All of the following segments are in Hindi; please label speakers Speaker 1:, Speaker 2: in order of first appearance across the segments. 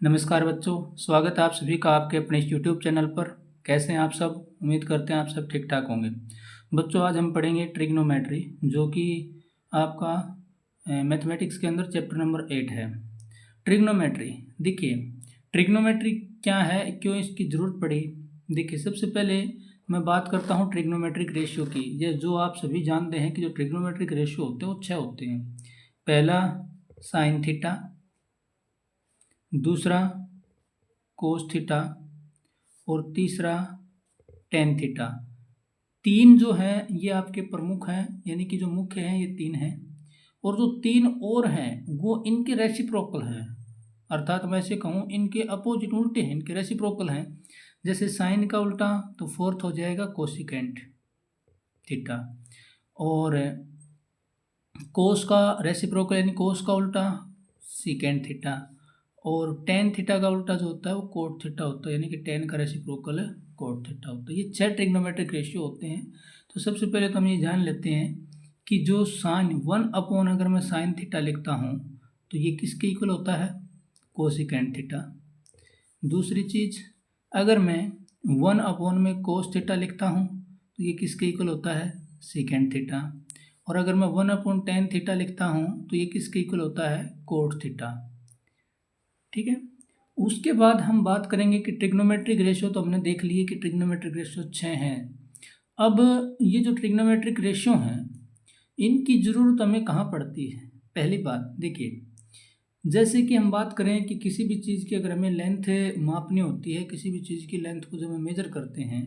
Speaker 1: नमस्कार बच्चों, स्वागत है आप सभी का आपके अपने यूट्यूब चैनल पर। कैसे हैं आप सब? उम्मीद करते हैं आप सब ठीक ठाक होंगे। बच्चों, आज हम पढ़ेंगे ट्रिग्नोमेट्री, जो कि आपका मैथमेटिक्स के अंदर चैप्टर नंबर 8 है। ट्रिग्नोमेट्री, देखिए ट्रिग्नोमेट्री क्या है, क्यों इसकी ज़रूरत पड़ी। देखिए, सबसे पहले मैं बात करता हूँ ट्रिग्नोमेट्रिक रेशियो की। ये जो आप सभी जानते हैं कि जो ट्रिग्नोमेट्रिक रेशियो होते हैं वो 6 होते हैं। पहला साइन थीटा, दूसरा कोस थीटा और तीसरा टेन थीटा। तीन जो है ये आपके प्रमुख हैं, यानी कि जो मुख्य हैं ये तीन हैं, और जो तीन और हैं वो इनके रेसिप्रोकल हैं। अर्थात मैं ऐसे कहूँ, इनके अपोजिट उल्टे हैं, इनके रेसिप्रोकल हैं। जैसे साइन का उल्टा तो फोर्थ हो जाएगा कोसिकेंट थीटा, और कोस का रेसिप्रोकल यानी कोस का उल्टा सीकेंट थीटा, और टेन थीटा का उल्टा जो होता है वो कोट थीटा होता है, यानी कि टेन का रेसिप्रोकल है कोट थीटा होता है। ये 6 ट्रिग्नोमेट्रिक रेशियो होते हैं। तो सबसे पहले तो हम ये जान लेते हैं कि जो साइन 1/, अगर मैं साइन थीटा लिखता हूँ तो ये किसके इक्वल होता है? Cosecant theta. दूसरी चीज़, अगर मैं 1/, में कोस थीटा लिखता हूँ तो ये किसके इक्वल होता है? Secant theta. और अगर मैं 1/tan थीटा लिखता हूँ तो ये किसके इक्वल होता है? Cot theta. ठीक है। उसके बाद हम बात करेंगे कि ट्रिग्नोमेट्रिक रेशियो, तो हमने देख लिए कि ट्रिग्नोमेट्रिक रेशियो 6 हैं। अब ये जो ट्रिग्नोमेट्रिक रेशियो हैं इनकी ज़रूरत हमें कहाँ पड़ती है? पहली बात देखिए, जैसे कि हम बात करें कि किसी भी चीज़ की अगर हमें लेंथ मापनी होती है, किसी भी चीज़ की लेंथ को जब हम मेजर करते हैं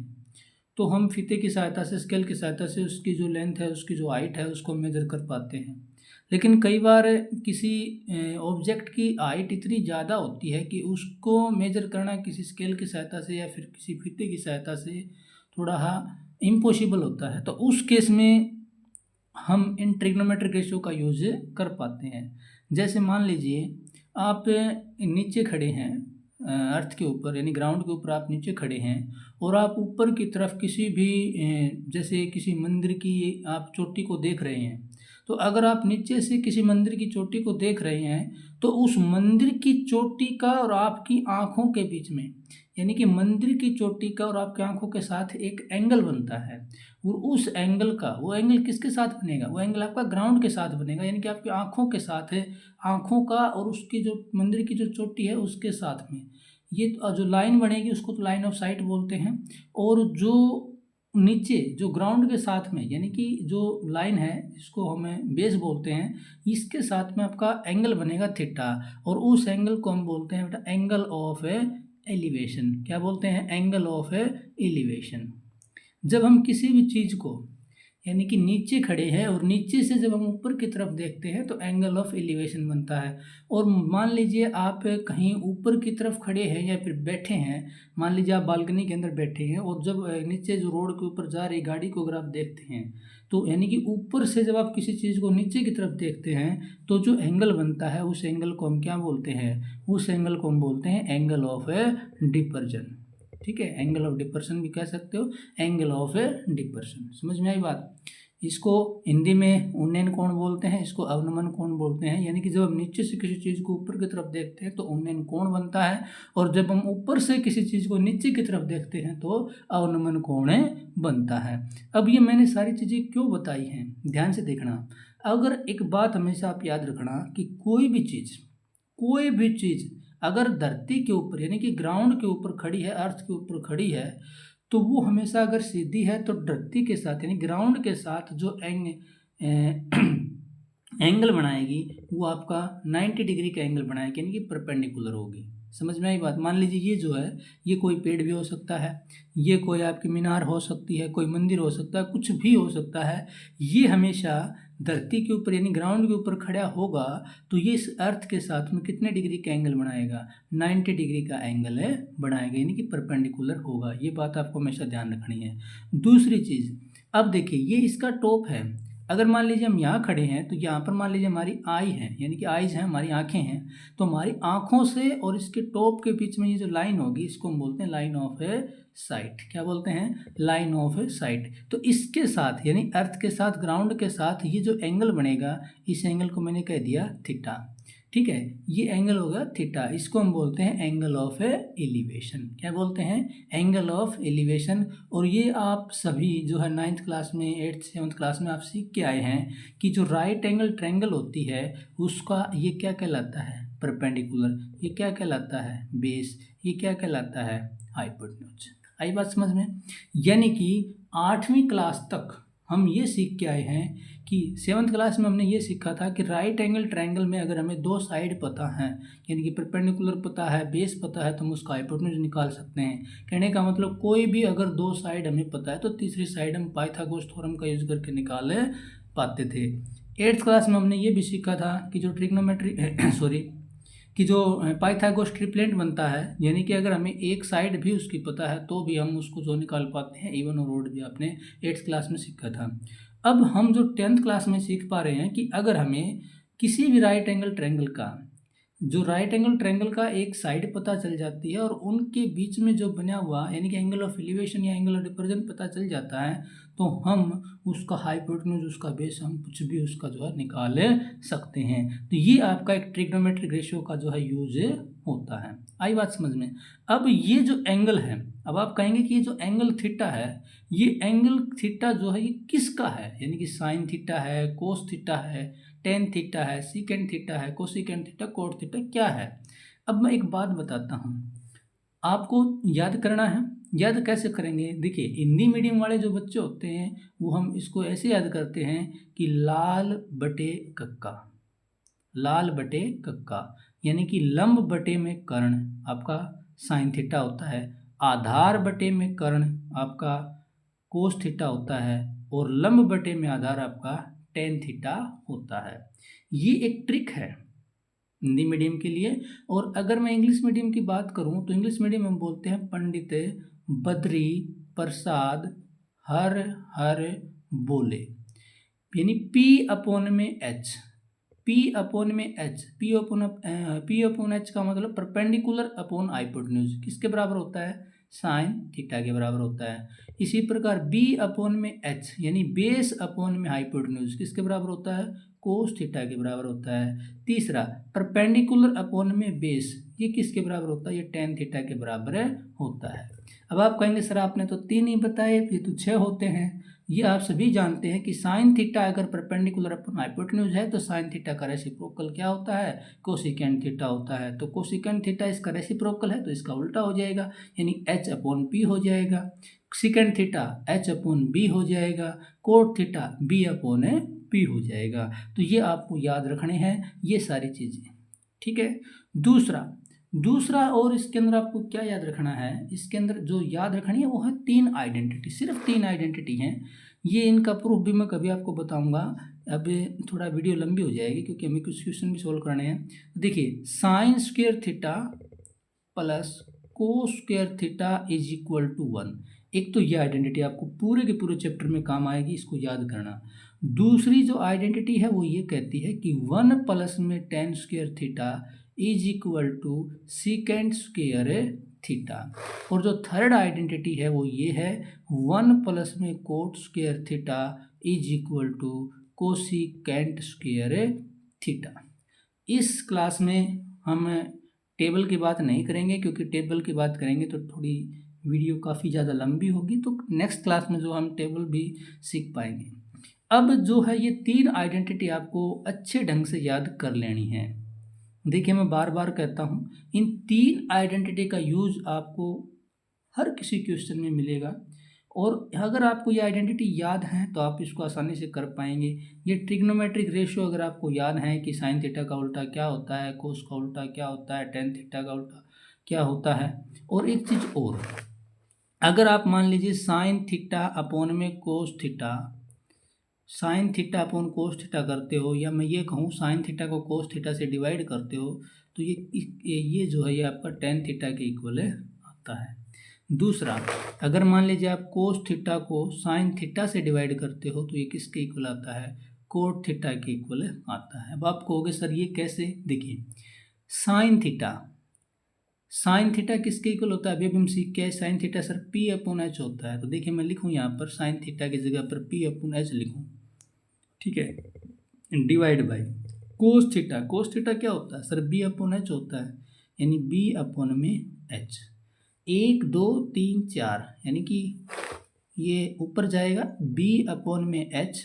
Speaker 1: तो हम फीते की सहायता से, स्केल की सहायता से उसकी जो लेंथ है, उसकी जो हाइट है, उसको मेजर कर पाते हैं। लेकिन कई बार किसी ऑब्जेक्ट की हाइट इतनी ज़्यादा होती है कि उसको मेजर करना किसी स्केल की सहायता से या फिर किसी फीते की सहायता से थोड़ा इम्पॉसिबल होता है। तो उस केस में हम इन ट्रिग्नोमेट्रिक रेशियो का यूज कर पाते हैं। जैसे मान लीजिए आप नीचे खड़े हैं अर्थ के ऊपर, यानी ग्राउंड के ऊपर आप नीचे खड़े हैं, और आप ऊपर की तरफ किसी भी जैसे किसी मंदिर की आप चोटी को देख रहे हैं। तो अगर आप नीचे से किसी मंदिर की चोटी को देख रहे हैं तो उस मंदिर की चोटी का और आपकी आंखों के बीच में, यानी कि मंदिर की चोटी का और आपकी आंखों के साथ एक एंगल बनता है। और उस एंगल का, वो एंगल किसके साथ बनेगा? वो एंगल आपका ग्राउंड के साथ बनेगा, यानी कि आपकी आंखों के साथ है, आंखों का और उसकी जो मंदिर की जो चोटी है उसके साथ में ये जो लाइन बनेगी उसको तो लाइन ऑफ साइट बोलते हैं। और जो नीचे जो ग्राउंड के साथ में, यानी कि जो लाइन है जिसको हमें बेस बोलते हैं, इसके साथ में आपका एंगल बनेगा थीटा, और उस एंगल को हम बोलते हैं बेटा एंगल ऑफ एलिवेशन। क्या बोलते हैं? Angle of elevation. जब हम किसी भी चीज़ को, यानी कि नीचे खड़े हैं और नीचे से जब हम ऊपर की तरफ देखते हैं तो एंगल ऑफ एलिवेशन बनता है। और मान लीजिए आप कहीं ऊपर की तरफ खड़े हैं या फिर बैठे हैं, मान लीजिए आप बालकनी के अंदर बैठे हैं और जब नीचे जो रोड के ऊपर जा रही गाड़ी को अगर आप देखते हैं तो यानी कि ऊपर से जब आप किसी चीज़ को नीचे की तरफ देखते हैं तो जो एंगल बनता है उस एंगल को हम क्या बोलते हैं? उस एंगल को हम बोलते हैं एंगल ऑफ डिपर्जन। ठीक है, एंगल ऑफ डिपर्सन भी कह सकते हो, एंगल ऑफ डिपर्सन। समझ में आई बात? इसको हिंदी में उन्नयन कोण बोलते हैं, इसको अवनमन कोण बोलते हैं। यानी कि जब हम नीचे से किसी चीज़ को ऊपर की तरफ देखते हैं तो उन्नयन कोण बनता है, और जब हम ऊपर से किसी चीज़ को नीचे की तरफ देखते हैं तो अवनमन कोण बनता है। अब ये मैंने सारी चीज़ें क्यों बताई हैं, ध्यान से देखना। अगर एक बात हमेशा आप याद रखना कि कोई भी चीज़ अगर धरती के ऊपर, यानी कि ग्राउंड के ऊपर खड़ी है, अर्थ के ऊपर खड़ी है, तो वो हमेशा अगर सीधी है तो धरती के साथ, यानी ग्राउंड के साथ जो एंगल बनाएगी वो आपका 90 डिग्री का एंगल बनाएगी, यानी कि परपेंडिकुलर होगी। समझ में आई बात? मान लीजिए ये जो है ये कोई पेड़ भी हो सकता है, ये कोई आपकी मीनार हो सकती है, कोई मंदिर हो सकता है, कुछ भी हो सकता है। ये हमेशा धरती के ऊपर यानी ग्राउंड के ऊपर खड़ा होगा तो ये इस अर्थ के साथ में कितने डिग्री का एंगल बनाएगा? 90 डिग्री का एंगल है बनाएगा, यानी कि परपेंडिकुलर होगा। ये बात आपको हमेशा ध्यान रखनी है। दूसरी चीज़, अब देखिए ये इसका टॉप है। अगर मान लीजिए हम यहाँ खड़े हैं तो यहाँ पर मान लीजिए हमारी आई है, यानी कि आईज हैं, हमारी आंखें हैं। तो हमारी आंखों से और इसके टॉप के बीच में ये जो लाइन होगी इसको हम बोलते हैं लाइन ऑफ साइट। क्या बोलते हैं? Line of site. तो इसके साथ यानी अर्थ के साथ, ग्राउंड के साथ ये जो एंगल बनेगा, इस एंगल को मैंने कह दिया थीटा। ठीक है, ये एंगल होगा थीटा, इसको हम बोलते हैं एंगल ऑफ एलिवेशन। क्या बोलते हैं? Angle of elevation. और ये आप सभी जो है 9th क्लास में 8th 7th क्लास में आप सीख के आए हैं कि जो राइट एंगल ट्रायंगल होती है उसका ये क्या कहलाता है? परपेंडिकुलर। ये क्या कहलाता है? बेस। ये क्या कहलाता है? हाइपोटेन्यूज। आई बात समझ में? यानी कि 8वीं क्लास तक हम ये सीख के आए हैं कि 7th क्लास में हमने ये सीखा था कि राइट एंगल ट्रायंगल में अगर हमें दो साइड पता है, यानी कि परपेंडिकुलर पता है, बेस पता है, तो हम उसका हाइपोटेन्यूज निकाल सकते हैं। कहने का मतलब कोई भी अगर दो साइड हमें पता है तो तीसरी साइड हम पाइथागोरस थ्योरम का यूज करके निकाल पाते थे। 8th क्लास में हमने ये भी सीखा था कि जो ट्रिग्नोमेट्री सॉरी कि जो पाइथागोरस ट्रिपलेट बनता है, यानी कि अगर हमें एक साइड भी उसकी पता है तो भी हम उसको जो निकाल पाते हैं, इवन और ओड भी आपने 8th क्लास में सीखा था। अब हम जो 10th क्लास में सीख पा रहे हैं कि अगर हमें किसी भी राइट एंगल ट्रायंगल का एक साइड पता चल जाती है और उनके बीच में जो बना हुआ यानी कि एंगल ऑफ एलिवेशन या एंगल ऑफ डिपर्जन पता चल जाता है, तो हम उसका हाइपोटेन्यूज, उसका बेस, हम कुछ भी उसका जो है निकाल सकते हैं। तो ये आपका एक ट्रिग्नोमेट्रिक रेशियो का जो है यूज होता है। आई बात समझ में? अब ये जो एंगल है, अब आप कहेंगे कि ये जो एंगल थीटा है, ये एंगल थीटा जो है ये किसका है? यानी कि साइन थीटा है, कोस थीटा है, टेन थीटा है, सीकेंड थीटा है, कोसिकेंड थीटा, कोट थीटा, क्या है? अब मैं एक बात बताता हूँ, आपको याद करना है। याद कैसे करेंगे? देखिए, हिंदी मीडियम वाले जो बच्चे होते हैं वो हम इसको ऐसे याद करते हैं कि लाल बटे कक्का, लाल बटे कक्का, यानी कि लंब बटे में कर्ण आपका साइन थीटा होता है, आधार बटे में कर्ण आपका कोस थीटा होता है, और लंब बटे में आधार आपका टेन थीटा होता है। ये एक ट्रिक है हिंदी मीडियम के लिए। और अगर मैं इंग्लिश मीडियम की बात करूं तो इंग्लिश मीडियम हम बोलते हैं पंडित बद्री प्रसाद हर हर बोले, यानी पी अपॉन में एच, पी अपॉन में एच, पी अपॉन एच का मतलब परपेंडिकुलर अपॉन हाइपोटेन्यूज किसके बराबर होता है? साइन थीटा के बराबर होता है। इसी प्रकार बी अपॉन में एच यानी बेस अपॉन में हाइपोटेन्यूज किसके बराबर होता है? कोस थीटा के बराबर होता है। तीसरा परपेंडिकुलर अपॉन में बेस, ये किसके बराबर होता है? ये टेन थीटा के बराबर होता है। अब आप कहेंगे सर आपने तो 3 ही बताए, ये तो 6 होते हैं। ये आप सभी जानते हैं कि साइन थीटा अगर परपेंडिकुलर अपॉन हाइपोटेन्यूज है तो साइन थीटा का रेसिप्रोकल क्या होता है? कोसिकेंड थीटा होता है। तो कोसिकेंड थीटा इसका रेसिप्रोकल है तो इसका उल्टा हो जाएगा, यानी एच अपॉन पी हो जाएगा। Second theta H upon B हो जाएगा, cot theta B upon P हो जाएगा। तो ये आपको याद रखने हैं ये सारी चीज़ें, ठीक है। दूसरा और इसके अंदर आपको क्या याद रखना है? इसके अंदर जो याद रखनी है वो है 3 आइडेंटिटी, सिर्फ 3 आइडेंटिटी हैं। ये इनका प्रूफ भी मैं कभी आपको बताऊंगा। अब थोड़ा वीडियो लंबी हो जाएगी क्योंकि हमें कुछ क्वेश्चन भी सोल्व करने हैं। देखिए, sine square theta plus cos square theta is equal to 1। एक तो ये आइडेंटिटी आपको पूरे के पूरे चैप्टर में काम आएगी, इसको याद करना। दूसरी जो आइडेंटिटी है वो ये कहती है कि 1 प्लस में tan square theta is equal to secant square theta. और जो थर्ड आइडेंटिटी है वो ये है 1 प्लस में cot square theta is equal to cosecant square theta. इस क्लास में हम टेबल की बात नहीं करेंगे क्योंकि टेबल की बात करेंगे तो थोड़ी वीडियो काफ़ी ज़्यादा लंबी होगी, तो नेक्स्ट क्लास में जो हम टेबल भी सीख पाएंगे। अब जो है ये 3 आइडेंटिटी आपको अच्छे ढंग से याद कर लेनी है। देखिए, मैं बार बार कहता हूँ इन 3 आइडेंटिटी का यूज आपको हर किसी क्वेश्चन में मिलेगा, और अगर आपको ये आइडेंटिटी याद है तो आप इसको आसानी से कर पाएंगे। ये ट्रिग्नोमेट्रिक रेशियो अगर आपको याद है कि साइन थीटा का उल्टा क्या होता है, कोस का उल्टा क्या होता है, टेन थीटा का उल्टा क्या होता है। और एक चीज़ और, अगर आप मान लीजिए साइन थीटा अपॉन में cos theta, sine theta upon cos theta करते हो, या मैं ये कहूँ साइन थीटा को कोस थीटा से डिवाइड करते हो, तो ये जो है ये आपका टेन थीटा के इक्वल आता है। दूसरा, अगर मान लीजिए आप कोस थीटा को साइन थीटा से डिवाइड करते हो तो ये किसके इक्वल आता है? कोट थीटा के इक्वल आता है। अब आप कहोगे सर ये कैसे? देखिए, साइन थीटा किसके इक्वल होता है? अभी हम सीख के sine theta sir P upon H होता है। तो देखिए, मैं लिखूँ यहाँ पर साइन थीटा की जगह पर पी अपॉन एच लिखूँ, ठीक है, डिवाइड बाई कोस थीटा क्या होता है सर? बी अपॉन एच होता है, यानी बी अपॉन में एच। 1 2 3 4 यानी कि ये ऊपर जाएगा बी अपॉन में H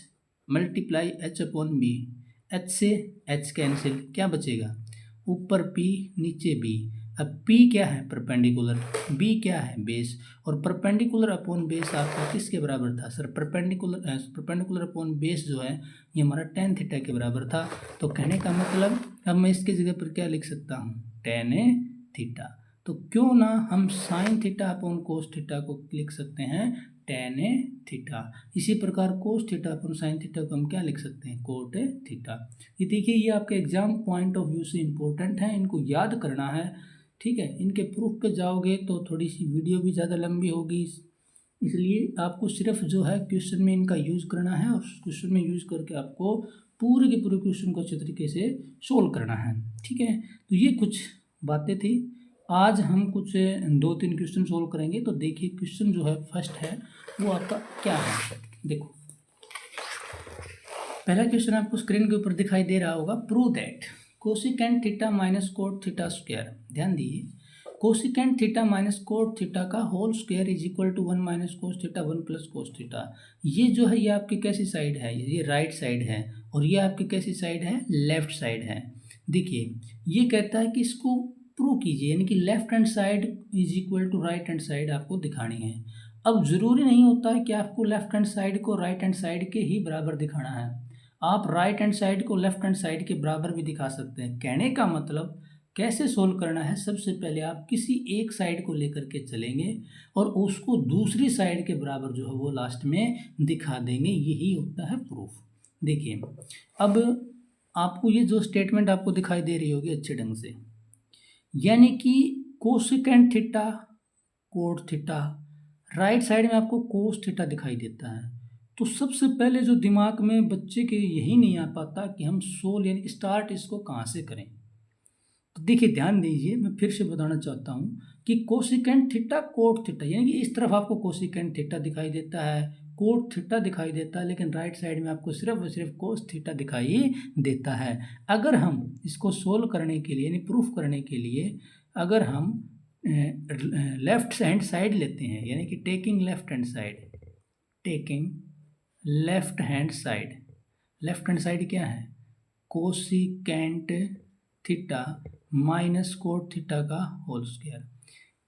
Speaker 1: multiply H upon B. H से एच कैंसिल, क्या बचेगा? ऊपर पी नीचे बी। अब पी क्या है? परपेंडिकुलर। बी क्या है? बेस। और परपेंडिकुलर अपॉन बेस आपका किसके बराबर था सर? परपेंडिकुलर अपॉन बेस जो है ये हमारा टेन थीटा के बराबर था। तो कहने का मतलब अब मैं इसके जगह पर क्या लिख सकता हूँ? Tan theta. तो क्यों ना हम sine theta upon cos theta को लिख सकते हैं टेन थीटा। इसी प्रकार cos theta upon sine theta को हम क्या लिख सकते हैं? Cot theta. ये देखिए, ये आपके एग्जाम पॉइंट ऑफ व्यू से इम्पोर्टेंट है, इनको याद करना है। ठीक है, इनके प्रूफ पे जाओगे तो थोड़ी सी वीडियो भी ज़्यादा लंबी होगी, इसलिए आपको सिर्फ जो है क्वेश्चन में इनका यूज़ करना है और क्वेश्चन में यूज़ करके आपको पूरे के पूरे क्वेश्चन को अच्छे तरीके से सोल्व करना है। ठीक है, तो ये कुछ बातें थी। आज हम कुछ 2-3 क्वेश्चन सोल्व करेंगे। तो देखिए, क्वेश्चन जो है फर्स्ट है वो आपका क्या है, देखो। पहला क्वेश्चन आपको स्क्रीन के ऊपर दिखाई दे रहा होगा। Prove that cosecant theta minus cot theta square, ध्यान दीजिए, cosecant theta minus cot theta का whole square is equal to 1 minus cos theta 1 plus cos theta. ये जो है ये आपकी कैसी साइड है? ये राइट साइड है, और ये आपकी कैसी साइड है? लेफ्ट साइड है। देखिए, ये कहता है कि इसको प्रूव कीजिए, यानी कि left hand side is equal to right hand side आपको दिखानी है। अब ज़रूरी नहीं होता है कि आपको लेफ्ट हैंड साइड को राइट हैंड साइड के ही बराबर दिखाना है, आप राइट हैंड साइड को लेफ्ट हैंड साइड के बराबर भी दिखा सकते हैं। कहने का मतलब कैसे सोल्व करना है? सबसे पहले आप किसी एक साइड को लेकर के चलेंगे और उसको दूसरी साइड के बराबर जो है वो लास्ट में दिखा देंगे, यही होता है प्रूफ। देखिए, अब आपको ये जो स्टेटमेंट आपको दिखाई दे रही होगी अच्छे ढंग से, यानी कि cosecant theta cot theta, right side में आपको कोस थीटा दिखाई देता है। तो सबसे पहले जो दिमाग में बच्चे के यही नहीं आ पाता कि हम सोल यानी कि स्टार्ट इसको कहाँ से करें। तो देखिए, ध्यान दीजिए, मैं फिर से बताना चाहता हूँ कि कोसिकेंट थीटा कोट थीटा, यानी कि इस तरफ आपको कोसिकेंट थीटा दिखाई देता है, कोट थीटा दिखाई देता है, लेकिन राइट साइड में आपको सिर्फ और सिर्फ कोस थीटा दिखाई देता है। अगर हम इसको सोल्व करने के लिए यानी प्रूफ करने के लिए अगर हम लेफ्ट हैंड साइड लेते हैं, यानी कि taking left hand side, left hand side क्या है? Cosecant theta minus cot theta का होल स्क्वायर।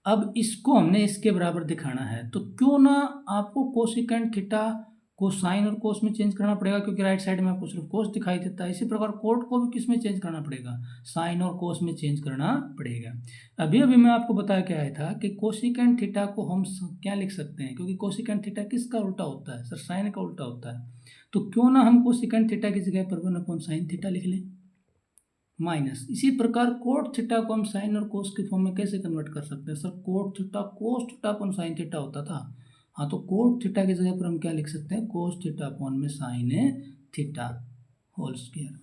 Speaker 1: अब इसको हमने इसके बराबर दिखाना है, तो क्यों ना आपको कोसिकेंट थीटा को साइन और कोस में चेंज करना पड़ेगा, क्योंकि राइट साइड में आपको सिर्फ कोस दिखाई देता है। इसी प्रकार कोट को भी किस में चेंज करना पड़ेगा? साइन और कोस में चेंज करना पड़ेगा। अभी अभी मैं आपको बता के आया था कि कोसिकेंट थीटा को हम क्या लिख सकते हैं, क्योंकि कोसिकेंट थीटा किसका उल्टा होता है सर? साइन का उल्टा होता है। तो क्यों ना हम कोसिकेंट थीटा की जगह पर 1/sin थीटा लिख लें माइनस। इसी प्रकार कोट थीटा को हम साइन और कोस के फॉर्म में कैसे कन्वर्ट कर सकते हैं sir? Cot theta cos theta upon sine theta होता था। हाँ, तो कोट थीटा की जगह पर हम क्या लिख सकते हैं? कोस थीटा अपॉन में साइन थीटा होल स्क्वायर।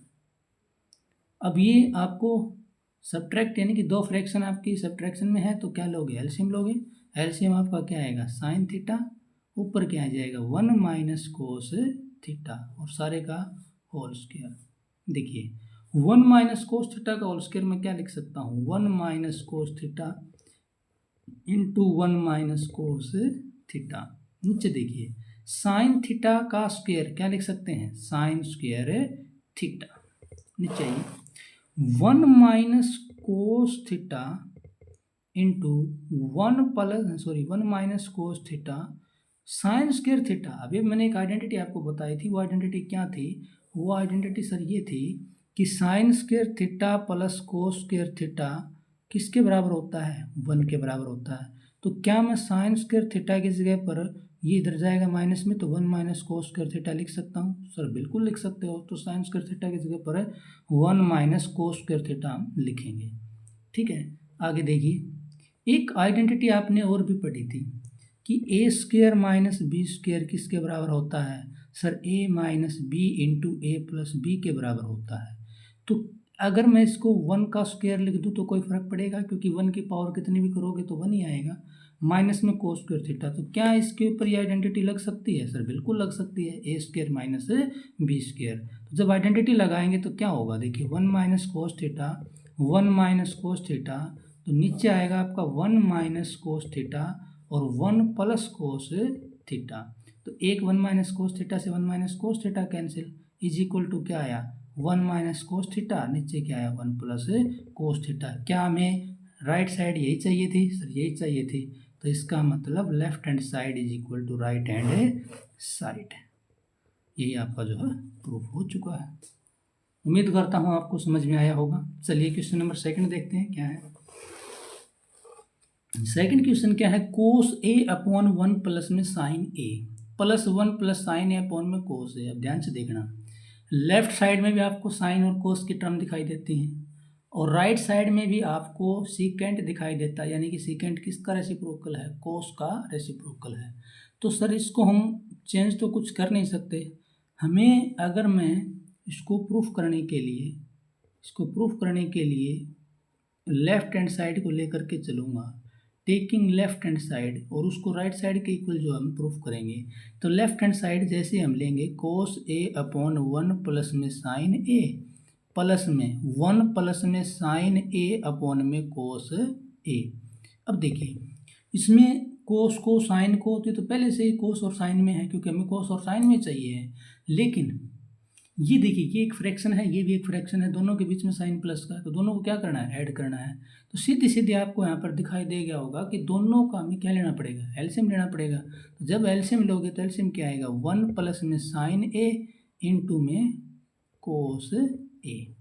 Speaker 1: अब ये आपको सब्ट्रैक्ट, यानी कि दो फ्रैक्शन आपकी सब्ट्रैक्शन में है, तो क्या लोगे? एलसीएम लोगे। एलसीएम आपका क्या आएगा? साइन थीटा, ऊपर क्या आ जाएगा? 1 माइनस कोस थीटा, और सारे का होल स्क्वायर। देखिए, 1 माइनस कोस थीटा का होल स्क्वायर में क्या लिख सकता हूँ? 1 minus cos theta into 1 minus cos theta. नीचे देखिए, साइन थीटा का स्क्वायर क्या लिख सकते हैं? Sign square theta. नीचे आइए, 1 minus cos theta into 1 minus cos theta sine square theta. अभी मैंने एक आइडेंटिटी आपको बताई थी, वो आइडेंटिटी क्या थी? वो आइडेंटिटी सर ये थी कि sign square theta plus cos square theta किसके बराबर होता है? 1 के बराबर होता है। तो क्या मैं साइन स्क्वायर थीटा की जगह पर ये इधर जाएगा माइनस में, तो 1 माइनस कोस स्क्वायर थीटा लिख सकता हूँ सर? बिल्कुल लिख सकते हो। तो साइन स्क्वायर थीटा की जगह पर 1 माइनस कोस स्क्वायर थीटा हम लिखेंगे। ठीक है, आगे देखिए, एक आइडेंटिटी आपने और भी पढ़ी थी कि ए स्क्वायर माइनस बी स्क्वायर किसके बराबर होता है sir? A minus B into A plus B के बराबर होता है। तो अगर मैं इसको 1 का स्क्वायर लिख दूँ तो कोई फर्क पड़ेगा, क्योंकि 1 की पावर कितनी भी करोगे तो 1 ही आएगा। माइनस में कोस स्क्वायर थीटा, तो क्या इसके ऊपर ये आइडेंटिटी लग सकती है? सर बिल्कुल लग सकती है, A square minus B square. तो जब आइडेंटिटी लगाएंगे तो क्या होगा, देखिए 1 minus cos theta, 1 minus cos theta, तो नीचे आएगा आपका 1 माइनस कोस थीटा और 1 प्लस कोस थीटा। तो एक 1 माइनस कोस थीटा से 1 minus cos theta cancel, is equal to क्या आया, 1 माइनस कोस थीटा, नीचे क्या आया 1 प्लस कोस थीटा। क्या हमें राइट साइड यही चाहिए थी? सर यही चाहिए थी। तो इसका मतलब left hand side is equal to right hand side. यही आपका जो है प्रूफ हो चुका है। उम्मीद करता हूँ आपको समझ में आया होगा। चलिए क्वेश्चन नंबर सेकंड देखते हैं क्या है। सेकंड क्वेश्चन क्या है, कोस ए अपॉन 1 प्लस में साइन ए प्लस 1 प्लस साइन ए अपॉन में कोस ए। अब ध्यान से देखना, लेफ्ट साइड में भी आपको साइन और कोस की टर्म दिखाई देती हैं और राइट साइड में भी आपको सीकेंट दिखाई देता है, यानी कि सीकेंट किसका रेसिप्रोकल है, कोस का रेसिप्रोकल है। तो सर इसको हम चेंज तो कुछ कर नहीं सकते। हमें अगर मैं इसको प्रूफ करने के लिए लेफ्ट हैंड साइड को लेकर के चलूँगा, टेकिंग लेफ्ट हैंड साइड, और उसको राइट साइड के इक्वल जो हम प्रूफ करेंगे। तो लेफ्ट हैंड साइड जैसे हम लेंगे कोस ए अपॉन 1 प्लस में साइन ए प्लस में 1 प्लस में साइन ए अपॉन में कोस ए। अब देखिए इसमें कोस को साइन को तो पहले से ही कोस और साइन में है, क्योंकि हमें कोस और साइन में चाहिए है। लेकिन ये देखिए ये एक फ्रैक्शन है, ये भी एक फ्रैक्शन है, दोनों के बीच में साइन प्लस का, तो दोनों को क्या करना है, ऐड करना है। तो सीधे सीधे आपको यहाँ पर दिखाई दे गया होगा कि दोनों का हमें क्या लेना पड़ेगा, एलसीएम लेना पड़ेगा। तो जब एलसीएम लोगे तो एलसीएम क्या आएगा, 1 प्लस में साइन ए इंटू में कोस ए।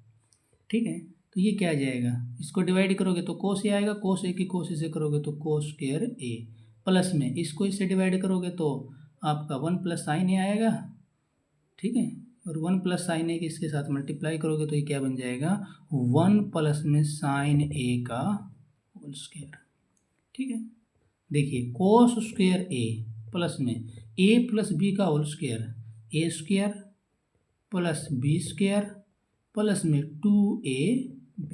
Speaker 1: ठीक है, तो ये क्या आ जाएगा, इसको डिवाइड करोगे तो कोस ए आएगा, कोस ए की कोस से करोगे तो कोस स्क्वायर ए, प्लस में इसको इससे डिवाइड करोगे तो आपका 1 प्लस साइन ए आएगा। ठीक है, और 1 प्लस साइन ए के इसके साथ मल्टीप्लाई करोगे तो ये क्या बन जाएगा, 1 प्लस में साइन ए का होल स्क्वायर। ठीक है, देखिए कोस स्क्वायर ए प्लस में ए प्लस बी का whole square, A square plus B square plus में 2ab।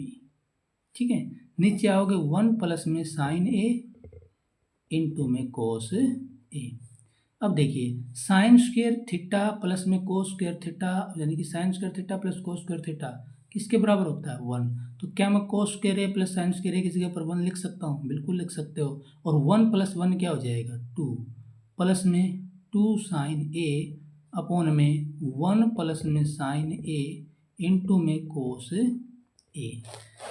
Speaker 1: ठीक है, नीचे आओगे 1 प्लस में साइन ए इंटू में कोस ए। अब देखिए साइन स्क्वायर थीटा प्लस में कोस स्क्वायर थीटा, यानी कि sign square theta plus cos square theta किसके बराबर होता है, 1। तो क्या मैं cos square A plus sine square ए की जगह पर 1 लिख सकता हूँ? बिल्कुल लिख सकते हो। और 1 प्लस 1 क्या हो जाएगा, 2, प्लस में 2 साइन ए अपॉन में 1 प्लस में साइन ए इंटू में कोस ए।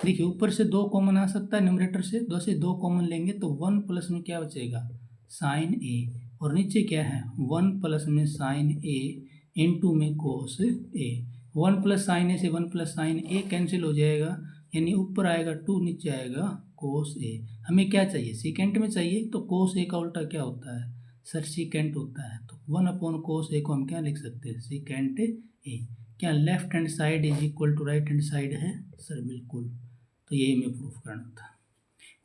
Speaker 1: देखिए ऊपर से 2 कॉमन आ सकता है, न्यूमरेटर से 2 से 2 कॉमन लेंगे तो 1 प्लस में क्या बचेगा, साइन ए, और नीचे क्या है 1 प्लस में साइन ए इंटू में कोस ए। 1 प्लस साइन ए से 1 प्लस साइन ए कैंसिल हो जाएगा, यानी ऊपर आएगा 2, नीचे आएगा कोस ए। हमें क्या चाहिए, सीकेंट में चाहिए, तो कोस ए का उल्टा क्या होता है, सर सीकेंट होता है। तो 1 अपॉन कोस ए को हम क्या लिख सकते हैं, सीकेंट ए। क्या left hand side is equal to right hand side है, सर बिल्कुल। तो यही हमें प्रूफ करना था।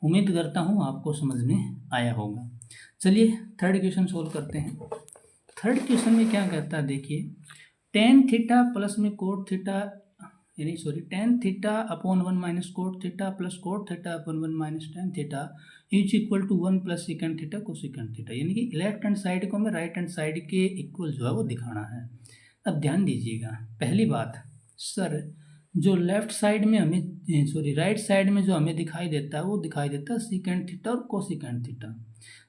Speaker 1: उम्मीद करता हूँ आपको समझ में आया होगा। चलिए थर्ड क्वेश्चन सोल्व करते हैं। थर्ड क्वेश्चन में क्या कहता है, देखिए टेन थीटा प्लस में कोट थीटा, यानी sorry tan theta upon 1 minus cot theta plus cot theta upon 1 minus tan theta is equal to 1 plus secant theta को सेकेंड थीटा, यानी कि लेफ्ट हैंड साइड को हमें राइट हैंड साइड के इक्वल जो है वो दिखाना है। अब ध्यान दीजिएगा, पहली बात सर जो लेफ्ट साइड में हमें सॉरी राइट साइड में जो हमें दिखाई देता है वो दिखाई देता है सेकेंड थीटा और कोसेकेंड थीटा,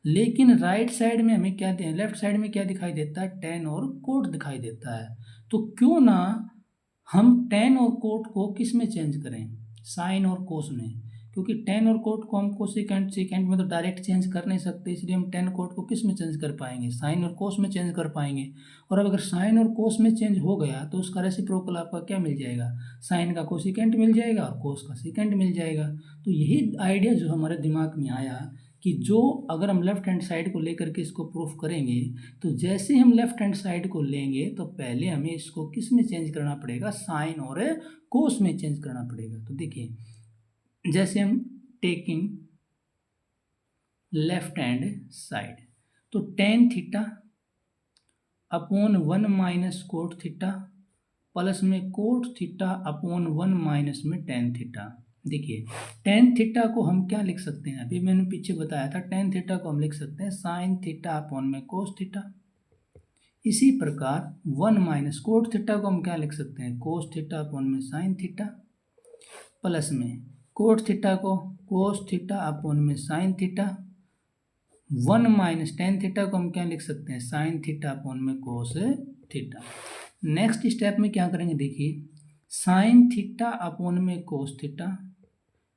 Speaker 1: लेकिन राइट साइड में हमें क्या लेफ्ट साइड में क्या दिखाई देता है, टेन और कोट दिखाई देता है। तो क्यों ना हम टेन और कोट को किस में चेंज करें, साइन और कोस में, क्योंकि टेन और कोट को हम कोसेकेंड सेकेंड में तो डायरेक्ट चेंज कर नहीं सकते, इसलिए हम टेन कोट को किस में चेंज कर पाएंगे, साइन और कोस में चेंज कर पाएंगे। और अब अगर साइन और कोस में चेंज हो गया तो उसका रेसिप्रोकल आपका क्या मिल जाएगा, साइन का कोसेकेंड मिल जाएगा और कोस का सेकेंड मिल जाएगा। तो यही आइडिया जो हमारे दिमाग में आया कि जो अगर हम लेफ्ट हैंड साइड को लेकर के इसको प्रूफ करेंगे, तो जैसे हम लेफ्ट हैंड साइड को लेंगे तो पहले हमें इसको किस में चेंज करना पड़ेगा, साइन और कोस में चेंज करना पड़ेगा। तो देखिए जैसे हम टेकिंग लेफ्ट हैंड साइड, तो ten theta upon 1 minus cot theta plus में कोट थीटा अपॉन 1 माइनस में टेन थीटा। देखिए टेन थीटा को हम क्या लिख सकते हैं, अभी मैंने पीछे बताया था, टेन थीटा को हम लिख सकते हैं साइन थीटा अपॉन में कोस थीटा। इसी प्रकार 1 माइनस कोट थीटा को हम क्या लिख सकते हैं, कोस थीटा अपॉन में साइन थीटा, प्लस में कोट थीटा को कोस थीटा अपॉन में sine theta. 1 minus tan theta को हम क्या लिख सकते हैं, साइन थीटा अपॉन में कोस थीटा। नेक्स्ट स्टेप में क्या करेंगे, देखिए साइन थीटा अपॉन में कोस थीटा,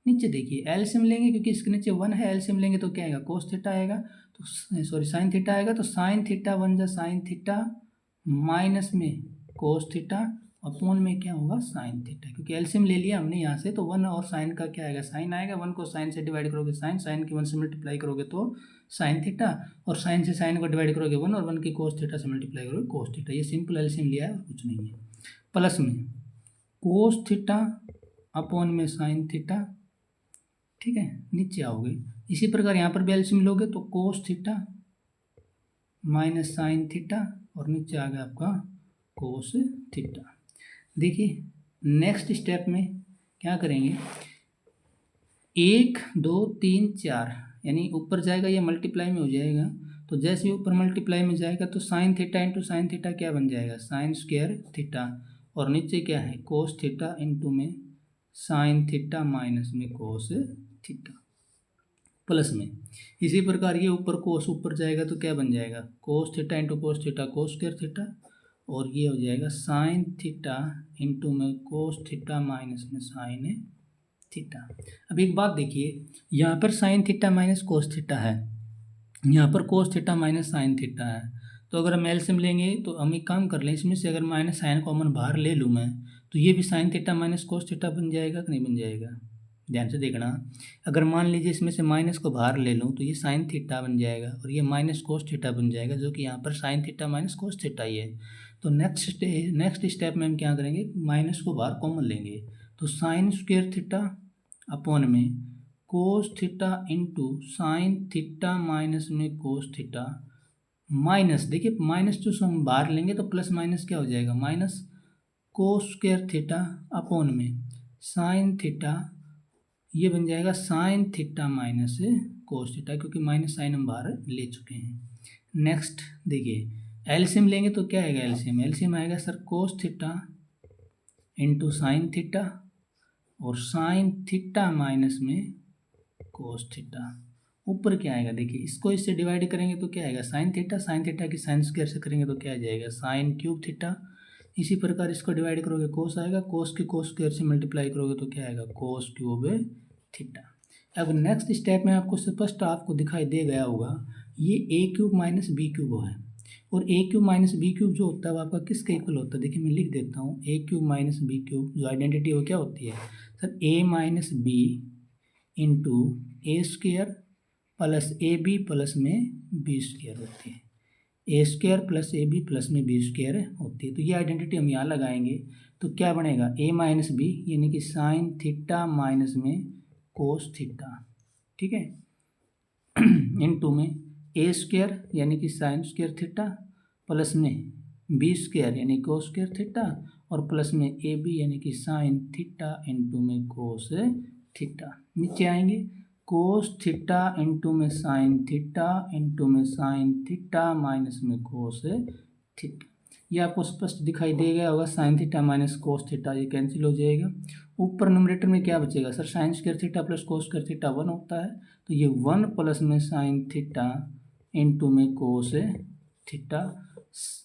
Speaker 1: नीचे देखिए एलसीएम लेंगे क्योंकि इसके नीचे 1 है, एलसीएम लेंगे तो क्या आएगा, कोस थीटा आएगा, तो सॉरी साइन थीटा आएगा, तो साइन थीटा बन जा साइन थीटा माइनस में कोस थीटा अपॉन में क्या होगा साइन थीटा, क्योंकि एलसीएम ले लिया हमने यहाँ से, तो 1 और साइन का क्या आएगा, साइन आएगा, 1 को साइन से डिवाइड करोगे साइन, साइन की 1 से मल्टीप्लाई करोगे तो साइन थीटा, और साइन से साइन को डिवाइड करोगे 1, और 1 की कोस थीटा से मल्टीप्लाई करोगे कोस थीटा। ये सिंपल एलसीएम लिया है और कुछ नहीं है। प्लस में कोस थीटा अपॉन में साइन थीटा, ठीक है, नीचे आओगे। इसी प्रकार यहाँ पर भी एलसीएम लोगे तो cos theta minus sine theta, और नीचे आ गया आपका कोस थीटा। देखिए नेक्स्ट स्टेप में क्या करेंगे, 1 2 3 4 यानी ऊपर जाएगा, ये मल्टीप्लाई में हो जाएगा, तो जैसे ही ऊपर मल्टीप्लाई में जाएगा तो sine theta into sine theta क्या बन जाएगा, साइन स्क्वायर थीटा, और नीचे क्या है कोस थीटा इंटू में साइन थीटा माइनस में कोस थीटा, प्लस में इसी प्रकार ये ऊपर कोस ऊपर जाएगा तो क्या बन जाएगा, कोस theta into cos theta cos square theta, और ये हो जाएगा साइन थीटा इंटू में कोस थीटा माइनस में साइन थीटा। अब एक बात देखिए, यहाँ पर sine theta minus cos theta है, यहाँ पर cos theta minus sine theta है, तो अगर हम एलसीएम लेंगे तो हम एक काम कर लें, इसमें से अगर माइनस साइन कॉमन बाहर ले लूँ मैं, तो ये भी sign theta minus cos theta बन जाएगा कि नहीं बन जाएगा, ध्यान से देखना। अगर मान लीजिए इसमें से माइनस को बाहर ले लूँ तो ये साइन थीटा बन जाएगा, और ये माइनस कोस थीटा बन जाएगा, जो कि यहाँ पर sine theta minus cos theta ही है। तो नेक्स्ट स्टेप में हम क्या करेंगे, माइनस को बाहर कॉमन लेंगे, तो साइन स्क्वायर थीटा अपॉन में कोस theta into sine theta minus में कोस थीटा, माइनस देखिए माइनस जो हम बाहर लेंगे तो प्लस माइनस क्या हो जाएगा, minus cos square theta upon में साइन थीटा, ये बन जाएगा sign theta minus cos theta, क्योंकि माइनस साइन हम बाहर ले चुके हैं। नेक्स्ट देखिए एलसीएम लेंगे तो क्या आएगा, एलसीएम आएगा सर कोस थीटा इंटू साइन थीटा, और साइन थीटा माइनस में कोस थीटा, ऊपर क्या आएगा, देखिए इसको इससे डिवाइड करेंगे तो क्या आएगा, साइन थीटा की साइन स्क्वायर से करेंगे तो क्या आ जाएगा, साइन क्यूब थीटा। इसी प्रकार इसको डिवाइड करोगे कोस आएगा, कोस की कोस स्क्वायर से मल्टीप्लाई करोगे तो क्या आएगा, कोस क्यूब थीटा। अब नेक्स्ट स्टेप में आपको स्पष्ट आपको दिखाई दे गया होगा, ये ए क्यूब माइनस बी क्यूब है, और ए क्यूब माइनस बी क्यूब जो होता है वो आपका किसके इक्वल होता है, देखिए मैं लिख देता हूँ, A cube minus B cube जो आइडेंटिटी वो क्या होती है sir, A minus B into A square plus A B plus में बी स्क्वायर होती है, A square plus A B plus में बी स्क्वायर होती है। तो ये आइडेंटिटी हम यहाँ लगाएंगे तो क्या बनेगा, ए माइनस बी यानी कि साइन थीटा माइनस में कोस थीटा, ठीक है, इनटू में ए स्क्वायर यानी कि साइन स्क्वायर थीटा प्लस में बी स्क्वायर यानी कोस स्क्वायर थीटा, और प्लस में ए बी यानी कि साइन थीटा इंटू में कोस थीटा। नीचे आएंगे कोस थीटा इंटू में साइन थीटा इंटू में साइन थीटा माइनस में कोस थीटा। ये आपको स्पष्ट दिखाई दे गया होगा, sign theta minus cos theta ये कैंसिल हो जाएगा। ऊपर न्यूमरेटर में क्या बचेगा sir, sign square theta plus cos square theta 1 होता है, तो ये 1 प्लस में साइन थीटा इंटू में कोस थीटा,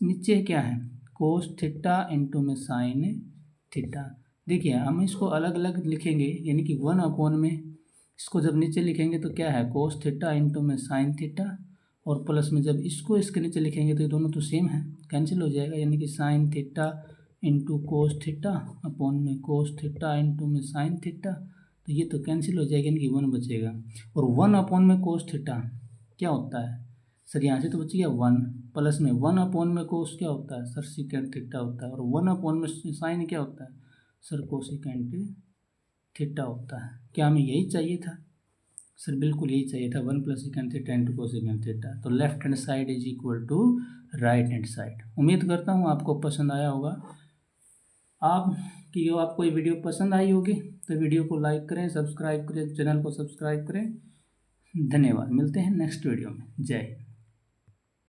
Speaker 1: नीचे क्या है कोस थीटा इंटू में साइन थीटा। देखिए हम इसको अलग अलग लिखेंगे, यानी कि 1 अपॉन में इसको जब नीचे लिखेंगे तो क्या है कोस थीटा इंटू में साइन थीटा, और प्लस में जब इसको इसके नीचे लिखेंगे तो ये दोनों तो सेम है, कैंसिल हो जाएगा, यानी कि sine theta into cos theta upon में कोस थीटा इंटू में साइन थीटा, तो ये तो कैंसिल हो जाएगा, यानी कि 1 बचेगा। और 1 अपॉन में कोस थीटा क्या होता है सर, यहाँ से तो बच गया 1, प्लस में 1 अपॉन में कोस क्या होता है सर, सीकेंड थीटा होता है, और 1 अपॉन में साइन क्या होता है सर, कोसिकेंट थीटा होता है। क्या हमें यही चाहिए था सर, बिल्कुल यही चाहिए था, 1 plus secant theta into cosecant theta. तो left hand side is equal to right hand side. उम्मीद करता हूँ आपको पसंद आया होगा। आपकी जो आपको ये वीडियो पसंद आई होगी तो वीडियो को लाइक करें, सब्सक्राइब करें, चैनल को सब्सक्राइब करें। धन्यवाद। मिलते हैं नेक्स्ट वीडियो में। जय हिंद।